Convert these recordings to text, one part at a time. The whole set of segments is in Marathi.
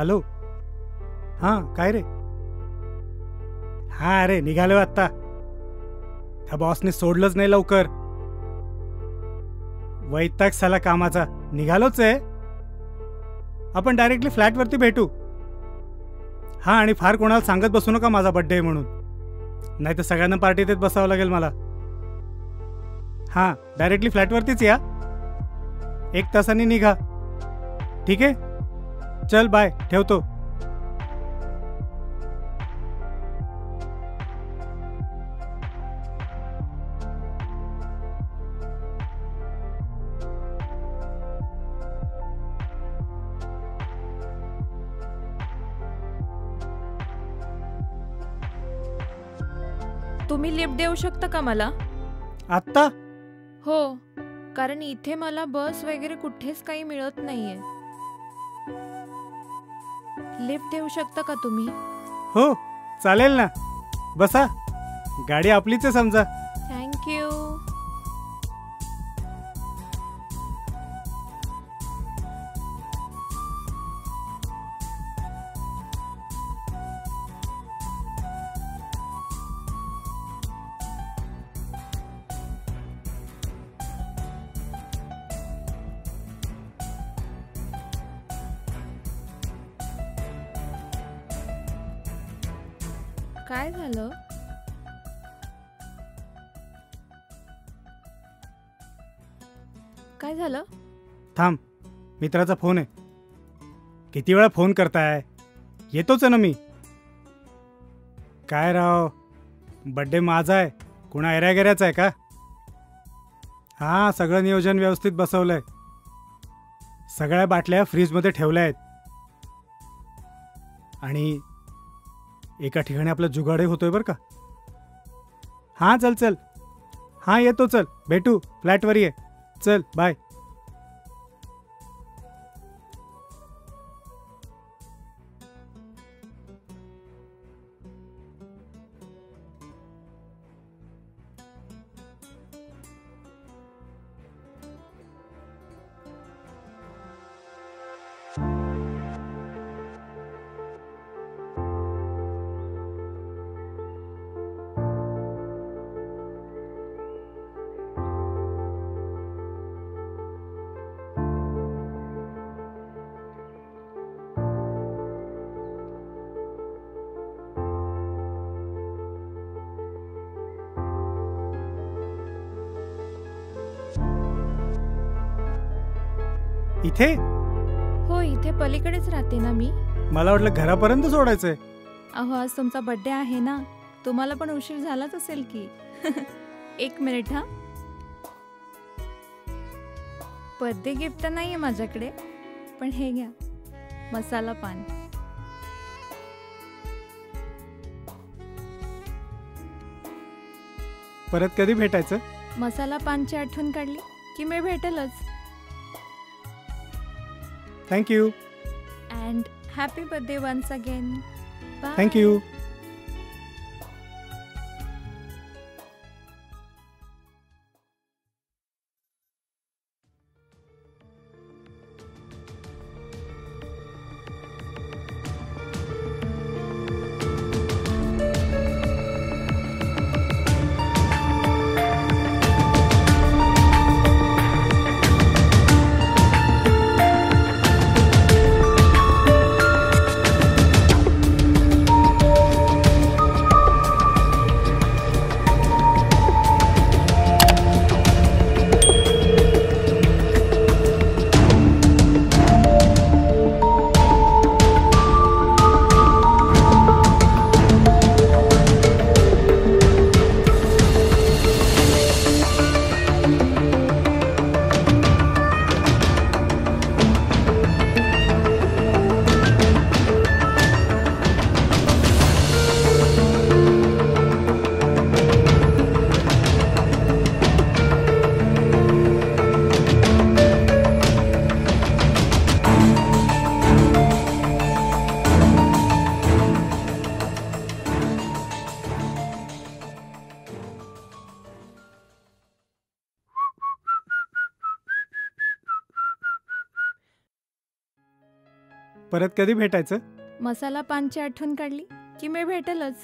हॅलो. हां काय रे. हां अरे निघालो आत्ता. त्या बॉसने सोडलंच नाही लवकर. वैताग साला कामाचा. निघालोच आहे. आपण डायरेक्टली फ्लॅटवरती भेटू. हां आणि फार कोणाला सांगत बसू नका माझा बड्डे आहे म्हणून, नाही तर सगळ्यांना पार्टी देत बसावं लागेल मला. हां डायरेक्टली फ्लॅटवरतीच या. 1 तासांनी निघा. ठीक आहे. चल बाय, ठेवतो. तुम्ही लिफ्ट देऊ शकता का मला आत्ता? हो, कारण इथे मला बस वगैरे कुठेच काही मिळत नाहीये. लिफ्ट देऊ शकता का तुम्ही? हो चालेल ना. बसा, गाडी आपलीच आहे समजा. थँक्यू. काय झालं? काय झालं? थांब, मित्राचा फोन आहे. किती वेळा फोन करताय? येतोच आहे ना मी. काय राव, बड्डे माझा आहे, कुणा एऱ्यागेऱ्याचा आहे का? हां सगळं नियोजन व्यवस्थित बसवलंय. सगळ्या बाटल्या फ्रीजमध्ये ठेवल्या आहेत. आणि एका ठिकाणी आपला जुगाडही होतोय बरं का. हां चल चल. हां येतो, चल भेटू फ्लॅटवर ये. चल बाय. इथे? हो, इथे पलीकडेच राहते ना मी. मला वाटलं घरापर्यंत सोडायचंय. अहो आज तुमचा बर्थडे आहे ना, तुम्हाला पण उशीर झालाच असेल की. 1 मिनिट. हा, बर्थडे गिफ्ट तर नाहीये माझ्याकडे, पण हे घ्या, मसाला पान. परत कधी भेटायचं? मसाला पानची आठवण काढली की मी भेटेलच. Thank you. And happy birthday once again. Bye. Thank you. परत कधी भेटायचं? मसाला पानची आठवण काढली की मी भेटेलच.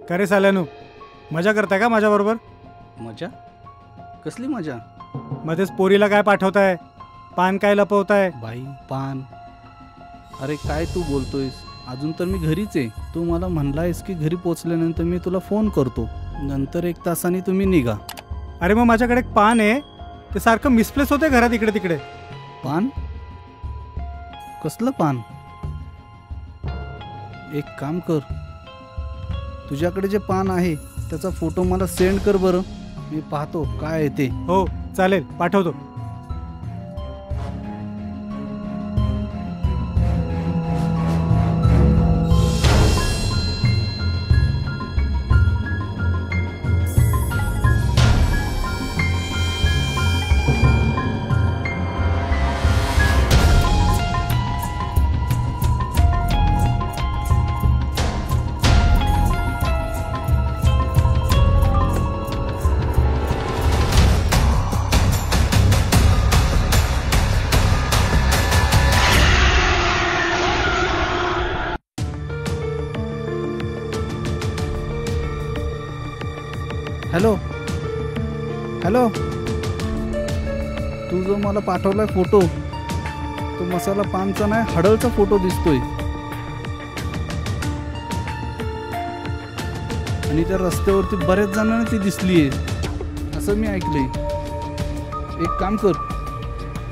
का रे साल्यानू, मजा करताय का माझ्याबरोबर? मजा? कसली मजा? मध्येच पोरीला काय पाठवताय, पान काय लपवताय? बाई पान? अरे काय तू बोलतोयस? अजून तर मी घरीच आहे. तू मला म्हणलायस की घरी पोचल्यानंतर मी तुला फोन करतो, नंतर 1 तासाने तुम्ही निघा. अरे मग माझ्याकडे एक पान आहे, ते सारखं मिसप्लेस होते घरात इकडे तिकडे. पान? कसलं पान? एक काम कर, तुझ्याकडे जे पान आहे त्याचा फोटो मला सेंड कर बरं, मी पाहतो काय आहे ते. हो चालेल, पाठवतो. हॅलो हॅलो, तू जो मला पाठवलाय फोटो, तो मसाला पानचा नाही, हडळचा फोटो दिसतोय. आणि त्या रस्त्यावरती बऱ्याच जणांना ती दिसली आहे असं मी ऐकलंय. एक काम कर,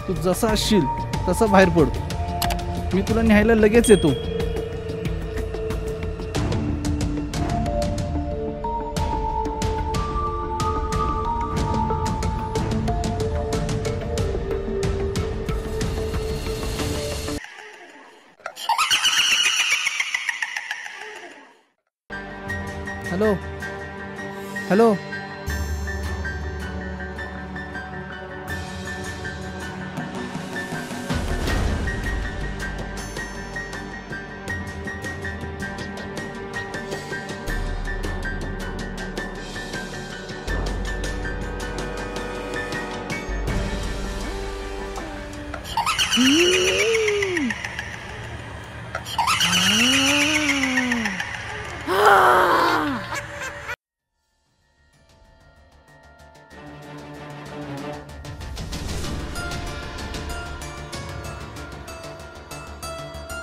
तू जसा असशील तसं बाहेर पड, मी तुला न्यायला लगेच येतो. हॅलो हॅलो,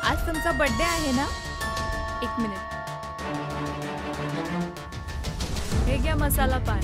आज तुमचा बर्थडे आहे ना? 1 मिनिट, हे घ्या मसाला पान.